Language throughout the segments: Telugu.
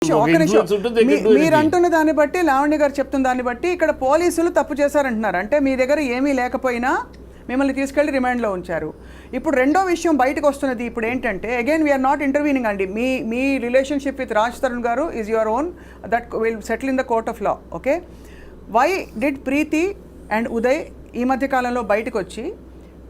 మీరు అంటున్న దాన్ని బట్టి, లావణ్య గారు చెప్తున్న దాన్ని బట్టి ఇక్కడ పోలీసులు తప్పు చేశారంటున్నారు. అంటే మీ దగ్గర ఏమీ లేకపోయినా మిమ్మల్ని తీసుకెళ్లి రిమాండ్లో ఉంచారు. ఇప్పుడు రెండో విషయం బయటకు వస్తున్నది ఇప్పుడు ఏంటంటే, అగైన్ వీఆర్ నాట్ ఇంటర్వ్యూనింగ్ అండి. మీ రిలేషన్షిప్ విత్ రాజ్ తరుణ్ గారు is your own, that will settle in the court of law. Okay, why did Preeti and Uday ఈ మధ్య కాలంలో బయటకు వచ్చి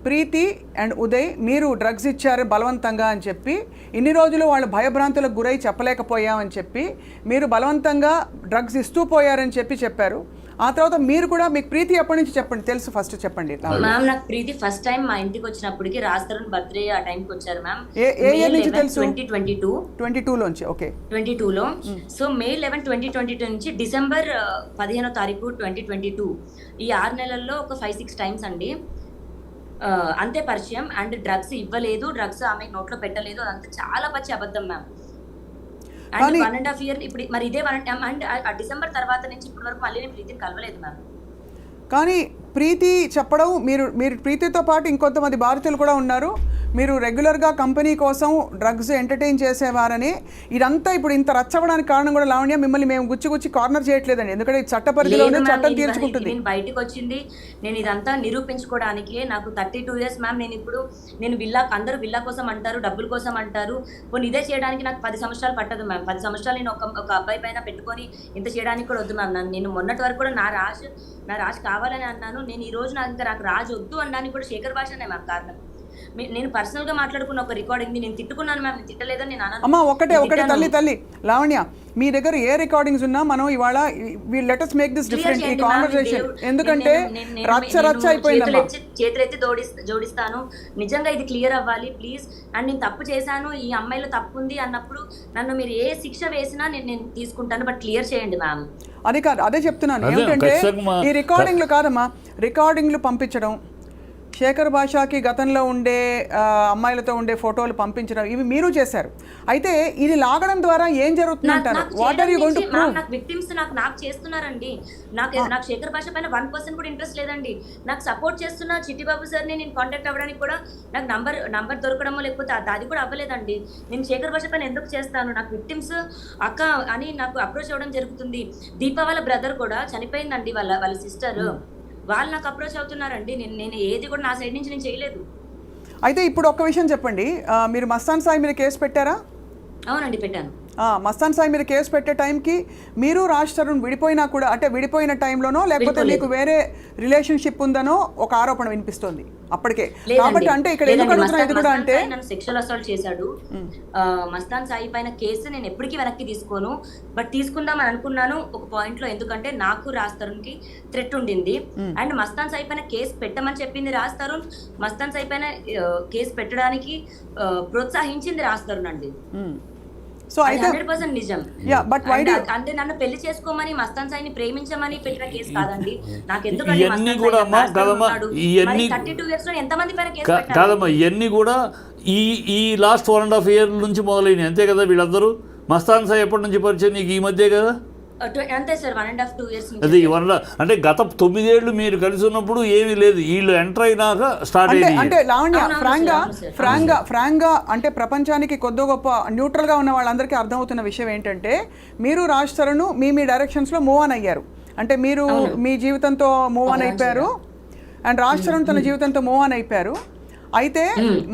ప్రీతి అండ్ ఉదయ్ మీరు డ్రగ్స్ ఇచ్చారు బలవంతంగా అని చెప్పి, ఇన్ని రోజులు వాళ్ళు భయభ్రాంతులకు గురై చెప్పలేకపోయామని చెప్పి మీరు బలవంతంగా డ్రగ్స్ ఇస్తూ పోయారని చెప్పారు. ఆ తర్వాత మీరు కూడా, మీకు ప్రీతి ఎప్పటి నుంచి చెప్పండి తెలుసు, ఫస్ట్ చెప్పండి. మ్యామ్ నాకు ప్రీతి ఫస్ట్ టైం మా ఇంటికి వచ్చినప్పటికి రాజ్ తరుణ్ బర్త్డే ఆ టైంకి వచ్చారు మ్యామ్. ఏ ఇయర్ నుంచి తెలుసు? 2022 లోంచి. ఓకే, 22లో. సో May 11, 2022 నుంచి December 15వ తారీఖు 2022, ఈ 6 నెలల్లో ఒక 5-6 టైమ్స్ అండి అంతే పరిచయం. అండ్ డ్రగ్స్ ఇవ్వలేదు, డ్రగ్స్ ఆమె నోట్లో పెట్టలేదు, అదంతా చాలా పచ్చి అబద్ధం మ్యామ్. అండ్ 1.5 year ఇప్పుడు మరి ఇదే అండ్ డిసెంబర్ తర్వాత నుంచి ఇప్పటి వరకు మళ్ళీ నేను ప్రీతిని కలవలేదు మ్యామ్. కానీ ప్రీతి చెప్పడం, మీరు ప్రీతితో పాటు ఇంకొంతమంది భారతీయులు కూడా ఉన్నారు, మీరు రెగ్యులర్గా కంపెనీ కోసం డ్రగ్స్ ఎంటర్టైన్ చేసేవారని, ఇదంతా ఇప్పుడు ఇంత రచ్చవడానికి కారణం కూడా లావణ్య, మిమ్మల్ని మేము గుచ్చి కార్నర్ చేయట్లేదండి, ఎందుకంటే చట్ట పరిధిలోనే చట్టం తీర్చుకుంటుంది. నేను బయటకు వచ్చింది నేను ఇదంతా నిరూపించుకోవడానికి. నాకు 32 years మ్యామ్. నేను అందరూ విల్లా కోసం అంటారు, డబ్బుల కోసం అంటారు. పోనీ ఇదే చేయడానికి నాకు 10 సంవత్సరాలు పట్టదు మ్యామ్. 10 సంవత్సరాలు నేను ఒక అబ్బాయి పైన పెట్టుకొని ఇంత చేయడానికి కూడా వద్దు మ్యామ్. నేను మొన్నటి వరకు కూడా నా రాజ్ కావాలని అన్నాను. నేను ఈ రోజు నాకు రాజు వద్దు అనడానికి కూడా శేఖర్ భాషనే మ్యామ్ కారణం. నేను పర్సనల్ గా మాట్లాడుకున్న ఒక రికార్డింగ్ నేను తిట్టుకున్నాను మ్యామ్, తిట్టలేదని నేను అన్నాను. అమ్మా ఒకటే తల్లి లావణ్య, మీ దగ్గర ఏ రికార్డింగ్స్ ఉన్నా మనం ఇవాళ let us make this different ఈ కాన్వర్సేషన్, ఎందుకంటే రచ్చ అయిపోయిందమ్మా. చేతులెత్తి జోడిస్తాను, నిజంగా ఇది క్లియర్ అవ్వాలి ప్లీజ్. అండ్ నేను తప్పు చేశాను, ఈ అమ్మాయిలో తప్పు ఉంది అన్నప్పుడు నన్ను మీరు ఏ శిక్ష వేసినా నేను తీసుకుంటాను, బట్ క్లియర్ చేయండి మ్యామ్. అది కాదు, అదే చెప్తున్నాను. ఏంటంటే ఈ రికార్డింగ్లు కాదమ్మా, రికార్డింగ్లు పంపించడం, శేఖర్ భాషకి గతంలో ఉండే అమ్మాయిలతో ఉండే ఫోటోలు పంపించడం, ఇవి మీరు చేశారు. అయితే ఇది లాగడం ద్వారా ఏం జరుగుతుంది అంటారు? What are you going to prove? నాకు విక్టిమ్స్ నాకు చేస్తున్నారండి. నాకు శేఖర్ భాష పైన 1% కూడా ఇంట్రెస్ట్ లేదండి. నాకు సపోర్ట్ చేస్తున్న చిట్టిబాబు సార్ని నేను కాంటాక్ట్ అవ్వడానికి కూడా నాకు నంబర్ దొరకడమో లేకపోతే అది కూడా అవ్వలేదండి. నేను శేఖర్ భాష పైన ఎందుకు చేస్తాను? నాకు విక్టిమ్స్ అక్క అని నాకు అప్రోచ్ అవ్వడం జరుగుతుంది. దీపా వాళ్ళ బ్రదర్ కూడా చనిపోయిందండి, వాళ్ళ సిస్టర్, వాళ్ళు నాకు అప్రోచ్ అవుతున్నారండి. నేను ఏది కూడా నా సైడ్ నుంచి నేను చేయలేదు. అయితే ఇప్పుడు ఒక్క విషయం చెప్పండి, మీరు మస్తాన్ సాయి మీద కేసు పెట్టారా? అవునండి, పెట్టాను. మస్తాన్ సాయి మీద కేసు పెట్టే టైంకి మీరు రాజ్ తరుణ్ విడిపోయినా కూడా, అంటే విడిపోయిన టైంలోనో లేకపోతే మీకు వేరే రిలేషన్షిప్ ఉందనో ఒక ఆరోపణ వినిపిస్తుంది అప్పటికే. కాబట్టి అంటే ఇక్కడ ఎందుకు అడుగుతున్నా, ఇది కూడా అంటే నన్ను సెక్షువల్ అసాల్ట్ చేశాడు. మస్తాన్ సాయి పైన కేసు నేను ఎప్పటికీ వెనక్కి తీసుకోను, బట్ తీసుకుందామని అనుకున్నాను ఒక పాయింట్ లో. ఎందుకంటే నాకు రాజ్ తరుణ్ కి థ్రెట్ ఉండింది. అండ్ మస్తాన్ సాయి పైన కేసు పెట్టమని చెప్పింది రాజ్ తరుణ్, మస్తాన్ సాయి పైన కేసు పెట్టడానికి ప్రోత్సహించింది రాజ్ తరుణ్ అండి. సో అయితే 100% నిజం. అంటే నన్ను పెళ్లి చేసుకోమని, మస్తాన్ సాయిని ప్రేమించమని పెట్టిన కేసు కాదండి. నాకు ఎందుకంటే 32 years లో ఎంతమంది పైన కేసు కాదమ్మా, ఇవన్నీ కూడా ఈ లాస్ట్ 1.5 year నుంచి మొదలైనవి అంతే కదా. వీళ్ళందరూ మస్తాన్ సాయి ఎప్పటి నుంచి పరిచయం? నీకు ఈ మధ్య కదా? అంతే సార్, 1.5-2 years. అది అంటే గత 9 ఏళ్ళు మీరు కలిసి ఉన్నప్పుడు ఏమీ లేదు, వీళ్ళు ఎంటర్ అయినాక స్టార్ట్ అయ్యింది. అంటే లావణ్య ఫ్రాంక్గా అంటే ప్రపంచానికి కొద్ది గొప్ప న్యూట్రల్గా ఉన్న వాళ్ళందరికీ అర్థమవుతున్న విషయం ఏంటంటే, మీరు రాజ్ తరుణ్ మీ డైరెక్షన్స్లో మూవ్ ఆన్ అయ్యారు. అంటే మీరు మీ జీవితంతో మూవ్ ఆన్ అయిపోయారు, అండ్ రాజ్ తరుణ్ తన జీవితంతో మూవ్ ఆన్ అయిపోయారు. అయితే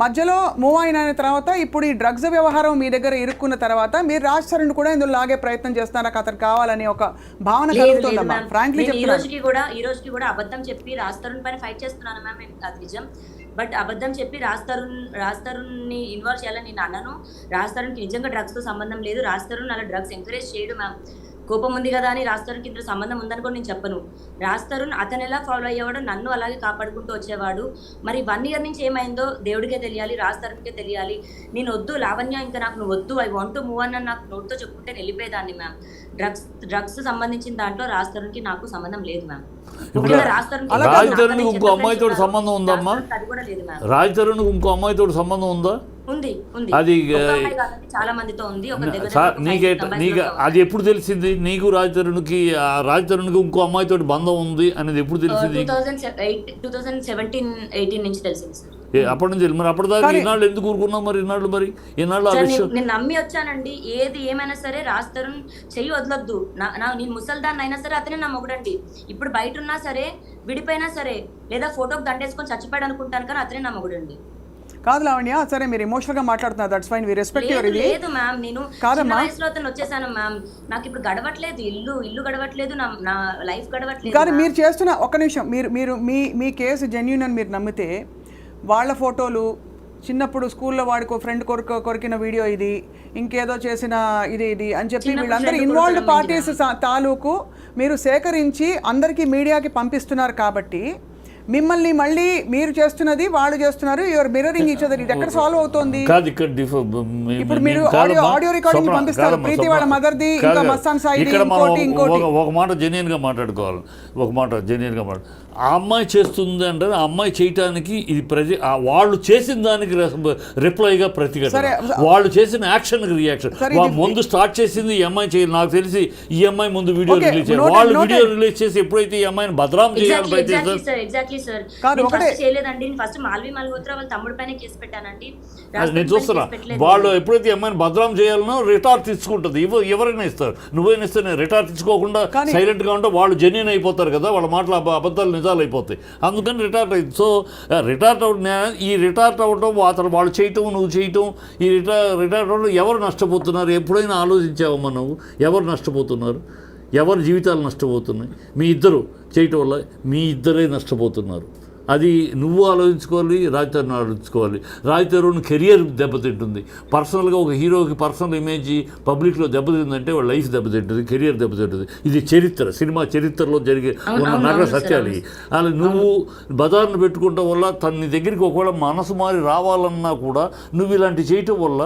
మధ్యలో మూవ్ అయిన తర్వాత ఇప్పుడు ఈ డ్రగ్స్ వ్యవహారం మీ దగ్గర ఇరుక్కున్న తర్వాత మీరు రాజ్ తరుణ్ కూడా ఇందులో లాగే ప్రయత్నం చేస్తారా, అతను కావాలని ఒక భావన కలుగుతుందమ్మా? ఫ్రాంక్లీ చెప్తున్నాను, ఈ రోజుకి కూడా అబద్ధం చెప్పి రాజ్ తరుణ్ పైన ఫైట్ చేస్తున్నాను మ్యామ్. అది నిజం, బట్ అబద్ధం చెప్పి రాజ్ తరుణ్ ని ఇన్వాల్వ్ చేయాలని నేను అన్నాను. రాజ్ తరుణ్కి నిజంగా డ్రగ్స్ తో సంబంధం లేదు. రాజ్ తరుణ్ అలా డ్రగ్స్ ఎంకరేజ్ చేయడు మ్యామ్. కోపం ఉంది కదా అని రాజ్ తరుణ్కి ఇందులో సంబంధం ఉందని కూడా నేను చెప్పను. రాజ్ తరుణ్ అతను ఎలా ఫాలో అయ్యేవాడు, నన్ను అలాగే కాపాడుకుంటూ వచ్చేవాడు. మరి 1 year నుంచి ఏమైందో దేవుడికే తెలియాలి, రాజ్ తరుణ్కే తెలియాలి. నేను వద్దు లావణ్య, ఇంకా నాకు నువ్వు వద్దు, ఐ వాంట్ టు మూవ్ అని నాకు నోట్తో చెప్పుకుంటే వెళ్ళిపోయేదాన్ని మ్యామ్. డ్రగ్స్ సంబంధించిన దాంట్లో రాజ్ తరుణ్కి నాకు సంబంధం లేదు మ్యామ్. రాజ్ తరుణ్ ఇంకో అమ్మాయితో సంబంధం ఉందమ్మా? రాజ్ తరుణ్ ఇంకో అమ్మాయితో సంబంధం ఉందా? అది చాలా మందితో ఉంది. నీకు అది ఎప్పుడు తెలిసింది? నీకు రాజ్ తరుణ్కి ఇంకో అమ్మాయితో బంధం ఉంది అనేది ఎప్పుడు తెలిసింది? 2017-18 నుంచి తెలిసింది సార్. అప్పటి నుంచి మరి అప్పటిదాకా ఈనాళ్ళు ఎందుకు ఊరుకున్నాం మరి ఈనాళ్ళు ఆ సార్, విషయం నేను నమ్మి వచ్చానండి. ఏది ఏమైనా సరే రాజ్ తరుణ్ చెయ్యి వదలొద్దు. నేను ముసల్దాన్ని అయినా సరే అతనే నా మొగుడండి. ఇప్పుడు బయట ఉన్నా సరే, విడిపోయినా సరే, లేదా ఫోటోకి దండేసుకొని చచ్చిపోయాడు అనుకుంటాను, కానీ అతనే నా మొగుడండి. కాదు లావణ్య, సరే మీరు ఎమోషనల్ గా మాట్లాడుతున్నారు, that's fine, we respect your ఇది. లేదు మ్యామ్, నేను చిన్న వయసులో అతను వచ్చేసాను మ్యామ్. నాకు ఇప్పుడు గడవట్లేదు, ఇల్లు గడవట్లేదు, నా లైఫ్ గడవట్లేదు. కానీ మీరు చేస్తున్న ఒక్క నిమిషం, మీరు మీ కేసు జెన్యూన్ అని మీరు నమ్మితే వాళ్ళ ఫోటోలు చిన్నప్పుడు స్కూల్లో వాడికో ఫ్రెండ్ కొరికిన వీడియో ఇది, ఇంకేదో చేసిన ఇది అని చెప్పి వీళ్ళందరూ ఇన్వాల్వ్డ్ పార్టీస్ తాలూకు మీరు సేకరించి అందరికీ మీడియాకి పంపిస్తున్నారు కాబట్టి మిమ్మల్ని మళ్ళీ మీరు చేస్తున్నది వాళ్ళు చేస్తున్నారు, యువర్ మిర్రరింగ్ ఈచ్ అదర్. ఇది ఎక్కడ సాల్వ్ అవుతుంది? ఇప్పుడు మీరు ఆడియో రికార్డింగ్ పంపిస్తారు, ప్రీతి వాళ్ళ మదర్ది, ఇంకా మస్తాన్ సాయిది, ఇంకోటి. ఒక మాట జెన్యూన్గా మాట్లాడుకోవాలి, ఆ అమ్మాయి చేస్తుంది అంటే ఆ అమ్మాయి చేయటానికి ఇది వాళ్ళు చేసిన దానికి రిప్లైగా ప్రతిఘటన, వాళ్ళు చేసిన యాక్షన్కి రియాక్షన్. ముందు స్టార్ట్ చేసింది ఈ అమ్మాయి చేయాలి, నాకు తెలిసి ఈ అమ్మాయి ముందు వీడియో రిలీజ్ చేయాలి. వాళ్ళు వీడియో రిలీజ్ చేసి ఎప్పుడైతే ఈ అమ్మాయిని బదనాం చేయాలని నేను చూస్తున్నా, వాళ్ళు ఎప్పుడైతే ఈ అమ్మాయిని బదనాం చేయాలనో రిటార్ట్ తెచ్చుకుంటుంది. ఎవరైనా ఇస్తారు, నువ్వైనా ఇస్తే నేను రిటార్ట్ తెచ్చుకోకుండా సైలెంట్గా ఉంటే వాళ్ళు జెన్యూన్ అయిపోతారు కదా, వాళ్ళ మాటలు అబద్ధాలు నిజాలు అయిపోతాయి. అందుకని రిటార్ట్ అయింది. సో రిటార్ట్ అవ్వటం అతను వాళ్ళు చేయటం నువ్వు చేయటం, ఈ రిటార్ట్ అవ్వడం ఎవరు నష్టపోతున్నారు? ఎప్పుడైనా ఆలోచించావమ్మా నువ్వు? ఎవరు నష్టపోతున్నారు? ఎవరి జీవితాలు నష్టపోతున్నాయి? మీ ఇద్దరు చేయటం వల్ల మీ ఇద్దరే నష్టపోతున్నారు. అది నువ్వు ఆలోచించుకోవాలి, రాజ్ తరుణ్ ఆలోచించుకోవాలి. రాజ్ తరుణ్ కెరియర్ దెబ్బతింటుంది. పర్సనల్గా ఒక హీరోకి పర్సనల్ ఇమేజ్ పబ్లిక్లో దెబ్బతిందంటే వాళ్ళ లైఫ్ దెబ్బతింటుంది, కెరియర్ దెబ్బతింటుంది. ఇది చరిత్ర, సినిమా చరిత్రలో జరిగే ఉన్న నగర సత్యాలు. అలా నువ్వు బజార్ను పెట్టుకోవడం వల్ల నీ దగ్గరికి ఒకవేళ మనసు మారి రావాలన్నా కూడా నువ్వు ఇలాంటి చేయటం వల్ల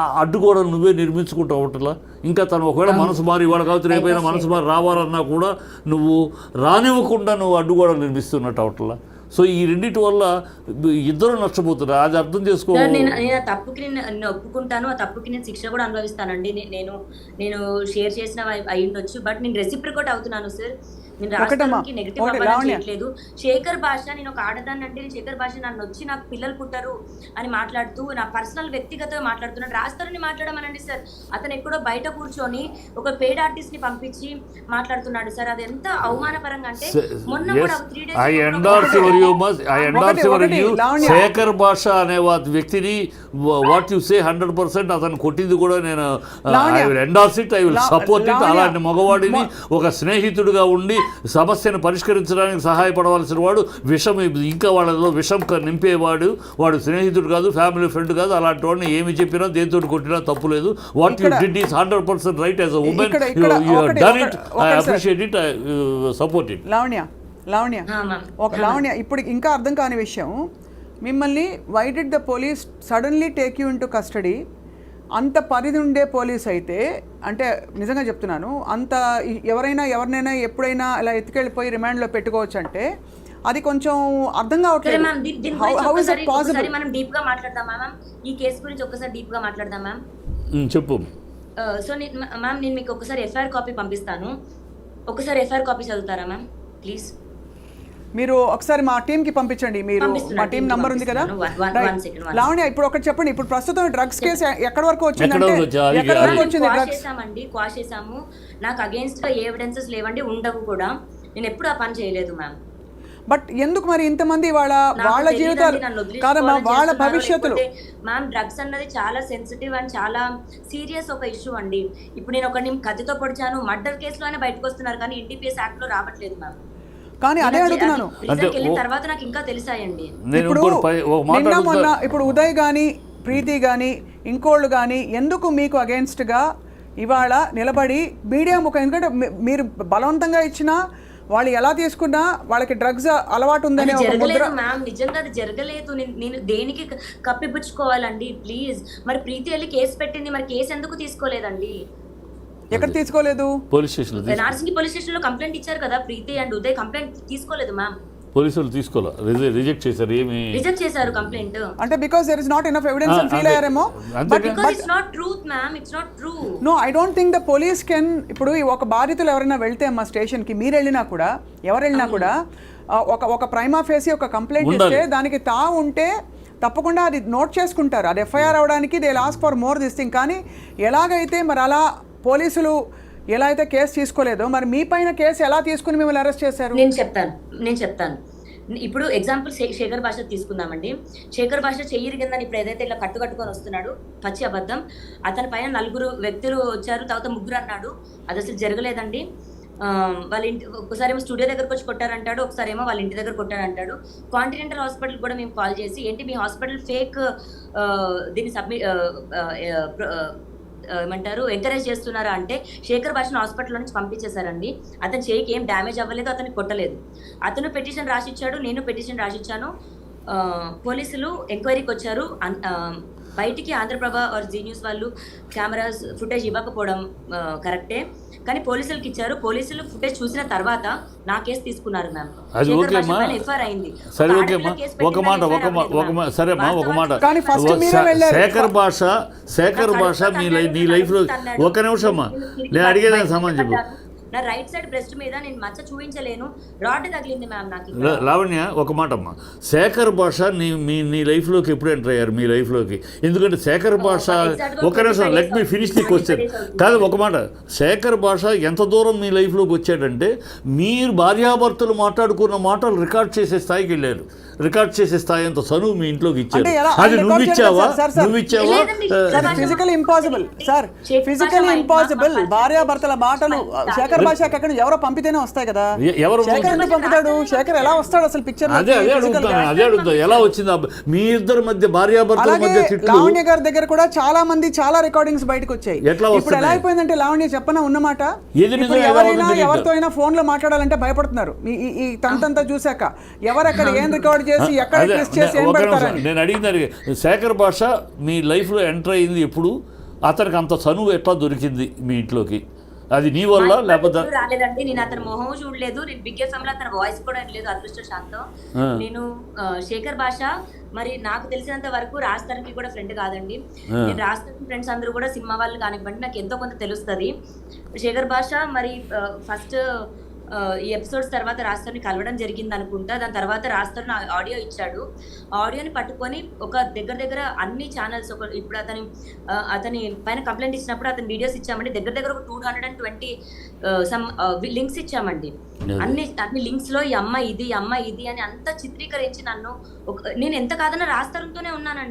ఆ అడ్డుగోడలు నువ్వే నిర్మించుకుంటూ అవటలా. ఇంకా తను ఒకవేళ మనసు మారి వాళ్ళ కావచ్చు రేపైనా మనసు మారి రావాలన్నా కూడా నువ్వు రానివ్వకుండా నువ్వు అడ్డుగోడలు నిర్మిస్తున్నట్టు అవటలా. సో ఈ రెండింటి వల్ల ఇద్దరు నష్టపోతున్నారు, అది అర్థం చేసుకోవాలి. నేను ఆ తప్పుకి నేను ఒప్పుకుంటాను, ఆ తప్పుకి నేను శిక్ష కూడా అనుభవిస్తానండి. నేను షేర్ చేసిన అయి ఉండొచ్చు, బట్ నేను రెసిప్రికేట్ అవుతున్నాను సార్. నేను రాష్ట్రానికి నెగిటివ్ అవ్వాలని చేయట్లేదు. శేఖర్ భాష, నేను ఒక ఆడదాన్ని అంటే శేఖర్ భాష నన్ను వచ్చి నాకు పిల్లలు పుట్టరు అని మాట్లాడుతూ నా పర్సనల్ వ్యక్తిగతంగా మాట్లాడుతున్నాడు. రాస్తారని మాట్లాడమనండి సార్. అతను ఎక్కడో బయట కూర్చొని ఒక పెయిడ్ ఆర్టిస్ట్ ని పంపించి మాట్లాడుతున్నాడు సార్. అది ఎంత అవమానపరంగా అంటే మొన్న కూడా 3 days శేఖర్ భాష అనే వ్యక్తిని వాట్ యు సే 100% అతను కొట్టింది కూడా నేను I will endorse it, I will support it. అలాంటి మగవాడిని ఒక స్నేహితుడిగా ఉండి సమస్యను పరిష్కరించడానికి సహాయపడవలసిన వాడు విషం, ఇంకా వాళ్ళలో విషం నింపేవాడు వాడు స్నేహితుడు కాదు, ఫ్యామిలీ ఫ్రెండ్ కాదు. అలాంటి వాడిని ఏమి చెప్పినా దేంతో కొట్టినా తప్పు లేదు. What you did is 100% right as a woman. You have done it, I appreciate it, I support it. Lavanya ఇప్పుడు ఇంకా అర్థం కాని విషయం, మిమ్మల్ని why did the police suddenly take you into custody? అంత పరిధి ఉండే పోలీస్ అయితే, అంటే నిజంగా చెప్తున్నాను, అంత ఎవరినైనా ఎప్పుడైనా అలా ఎత్తుకెళ్ళిపోయి రిమాండ్లో పెట్టుకోవచ్చు అంటే అది కొంచెం అర్థం కావట్లేదు. మనం డీప్ గా మాట్లాడదాం మ్యామ్, ఈ కేసు గురించి ఒక్కసారి డీప్ గా మాట్లాడదాం మ్యామ్. చెప్పు. సో మ్యామ్ నేను మీకు ఒకసారి ఎఫ్ఐఆర్ కాపీ పంపిస్తాను, ఒకసారి ఎఫ్ఐఆర్ కాపీ చదువుతారా మ్యామ్ ప్లీజ్? మీరు ఒకసారి మా టీంకి పంపించండి, మీరు మా టీం నంబర్ ఉంది కదా. లావణ్య ఇప్పుడు ఒకటి చెప్పండి, ఇప్పుడు ప్రస్తుతం డ్రగ్స్ కేసు ఎక్కడి వరకు వచ్చిందండి? క్వాష్ చేసాము, నాకు అగేన్స్ట్ గా ఎవిడెన్సెస్ లేవండి, ఉండవు కూడా. నేను ఎప్పుడు ఆ పని చేయలేదు మ్యామ్. బట్ ఎందుకు మరి ఇంతమంది వాళ్ళ జీవితాలు కాదమ్మా, వాళ్ళ భవిష్యత్తులు మ్యామ్. డ్రగ్స్ అన్నది చాలా సెన్సిటివ్ అండ్ చాలా సీరియస్ ఒక ఇష్యూ అండి. ఇప్పుడు నేను ఒకరిని కత్తితో పొడిచాను, మర్డర్ కేసులోనే బయటకు వస్తున్నారు, కానీ ఎన్డీపీఎస్ యాక్ట్ లో రావట్లేదు మ్యామ్. కానీ అదే అడుగుతున్నాను, తర్వాత నాకు ఇంకా తెలిసాయండి. ఇప్పుడు ఉదయ్ కానీ ప్రీతి కానీ ఇంకోళ్ళు కానీ ఎందుకు మీకు అగేన్స్ట్గా ఇవాళ నిలబడి మీడియా ముఖం? ఎందుకంటే మీరు బలవంతంగా ఇచ్చినా వాళ్ళు ఎలా తీసుకున్నా వాళ్ళకి డ్రగ్స్ అలవాటు ఉందని మ్యామ్. నిజంగా అది జరగలేదు. నేను దేనికి కప్పిపుచ్చుకోవాలండి ప్లీజ్? మరి ప్రీతి వెళ్ళి కేసు పెట్టింది, మరి కేసు ఎందుకు తీసుకోలేదండి? ఎక్కడ తీసుకోలేదు? Police station, Narsingi police station లో కంప్లైంట్ ఇచ్చారు కదా ప్రీతి అండ్ ఉదయ్, కంప్లైంట్ తీసుకోలేదు మ్యామ్. పోలీసులు తీసుకోవాలి, రిజెక్ట్ చేశారు. రిజెక్ట్ చేశారు కంప్లైంట్ అంటే because there is not enough evidence అని ఫీల్ అయ్యారేమో. But it's not truth ma'am, it's not true. No, I don't think the police can. ఇప్పుడు ఒక బాధితులు ఎవరైనా వెళ్తే మా స్టేషన్ కి, మీరు వెళ్ళినా కూడా ఎవరు వెళ్ళినా కూడా ఒక ప్రైమా ఫేసి ఒక కంప్లైంట్ ఇస్తే దానికి ఉంటే తప్పకుండా అది నోట్ చేసుకుంటారు. అది ఎఫ్ఐఆర్ అవడానికి they last for more this thing. కానీ ఎలాగైతే మరి అలా పోలీసులు ఎలా అయితే కేసు తీసుకోలేదో మరి మీ పైన కేసు ఎలా తీసుకుని మిమ్మల్ని అరెస్ట్ చేశారు? నేను చెప్తాను. ఇప్పుడు ఎగ్జాంపుల్ శేఖర్ భాష తీసుకుందామండి. శేఖర్ భాష చెయ్యిరిగిందని ఇప్పుడు ఏదైతే ఇలా కట్టుకొని వస్తున్నాడు, పచ్చి అబద్ధం. అతని పైన 4 వ్యక్తులు వచ్చారు, తర్వాత 3 అన్నాడు. అది అసలు జరగలేదండి. వాళ్ళ ఇంటి ఒకసారి ఏమో స్టూడియో దగ్గరకు వచ్చి కొట్టారంటాడు, ఒకసారి ఏమో వాళ్ళ ఇంటి దగ్గర కొట్టారంటాడు. కాంటినెంటల్ హాస్పిటల్ కూడా మేము కాల్ చేసి ఏంటి మీ హాస్పిటల్ ఫేక్ దీన్ని ఏమంటారు ఎంకరేజ్ చేస్తున్నారా అంటే శేఖర్ భాషను హాస్పిటల్ నుంచి పంపించేశారండి. అతని చేయికి ఏం డ్యామేజ్ అవ్వలేదు, అతన్ని కొట్టలేదు. అతను పిటిషన్ రాసిచ్చాడు, నేను పిటిషన్ రాసిచ్చాను. పోలీసులు ఎంక్వైరీకి వచ్చారు. బయటికి ఆంధ్రప్రభ ఆర్ జీ న్యూస్ వాళ్ళు కెమెరాస్ ఫుటేజ్ ఇవ్వకపోవడం కరెక్టే, కానీ పోలీసులకి ఇచ్చారు. పోలీసులు ఫుటేజ్ చూసిన తర్వాత నా కేసు తీసుకున్నారు మ్యామ్. అది ఓకేమ్మా, ఎఫ్ఐఆర్ అయింది. సరే ఓకేమ్మా, ఒక మాట సరేమ్మా, ఒక మాట. శేఖర్ భాష నీ లైఫ్లో ఒక నిమిషం అమ్మా, నేను అడిగేదానికి సమాధానం చెప్పు. నా రైట్ సైడ్ బ్రెస్ట్ మీద నేను మచ్చ చూపించలేను, రాడ్ తగిలింది మ్యామ్ నాకు. లావణ్య ఒక మాట అమ్మా, శేఖర్ భాష నీ లైఫ్లోకి ఎప్పుడు ఎంటర్ అయ్యారు మీ లైఫ్లోకి? ఎందుకంటే శేఖర్ భాష ఒక నిమిషం, let me finish the question. కాదు ఒక మాట, శేఖర్ భాష ఎంత దూరం మీ లైఫ్లోకి వచ్చాడంటే మీరు భార్యాభర్తలు మాట్లాడుకున్న మాటలు రికార్డ్ చేసే స్థాయికి వెళ్ళారు. రికార్డ్ చేసే స్థాయి అంత చనువు మీ ఇంట్లోకి ఇచ్చారు. అది నువ్వు ఇచ్చావా? Physical impossible sir, physical impossible. భార్యాభర్తల మాటలు శేఖర్ భాషకి ఎక్కడ ఎవరో పంపితేనే వస్తాయి కదా. ఎవరు పంపుతాడు? శేఖర్ ఎలా వస్తాడు అసలు పిక్చర్? అదే అడుగుతా, ఎలా వచ్చింది మీ ఇద్దరి మధ్య భార్యాభర్తల మధ్య తిట్లు? లావణ్య గారి దగ్గర కూడా చాలా మంది చాలా రికార్డింగ్స్ బయటకు వచ్చాయి. ఇప్పుడు ఎలా అయిపోయిందంటే లావణ్య చెప్పనా ఉన్నమాట, ఎవరైనా ఎవరితో అయినా ఫోన్ లో మాట్లాడాలంటే భయపడుతున్నారు. ఈ తంతంతా చూసాక ఎవరెక్కడ ఏం రికార్డ్ చేసి ఎక్కడ ట్విస్ట్ చేసి ఏం పెడతారని. నేను అడిగింది శేఖర్ భాష మీ లైఫ్లో ఎంటర్ అయింది ఎప్పుడు? అతనికి అంత చనువు ఎట్లా దొరికింది మీ ఇంట్లోకి? అది నీ వల్ల లేకపోతే? రాలేదండి, నేను అతని మొహం చూడలేదు, నేను బిగ్ ఎఫ్ఎం లో అతని వాయిస్ కూడా లేదు. అదృష్టశాంతం నేను శేఖర్ భాష మరి నాకు తెలిసినంత వరకు రాజధానికి కూడా ఫ్రెండ్ కాదండి. నేను రాజధాని ఫ్రెండ్స్ అందరూ కూడా సినిమా వాళ్ళు కానివ్వండి నాకు ఎంతో కొంత తెలుస్తుంది. శేఖర్ భాష మరి ఫస్ట్ ఈ ఎపిసోడ్స్ తర్వాత రాజధాని కలవడం జరిగింది అనుకుంటా. దాని తర్వాత రాజధాని ఆడియో ఇచ్చాడు. ఆడియోని పట్టుకొని ఒక దగ్గర అన్ని ఛానల్స్ ఇప్పుడు అతని పైన కంప్లైంట్ ఇచ్చినప్పుడు అతని వీడియోస్ ఇచ్చామండి. దగ్గర ఒక 220 సమ్ లింక్స్ ఇచ్చామండి. అన్ని లింక్స్ లో ఈ అమ్మ ఇది అని అంతా చిత్రీకరించి నన్ను నేను ఎంత కాదన్నా రాజధానితోనే ఉన్నానండి.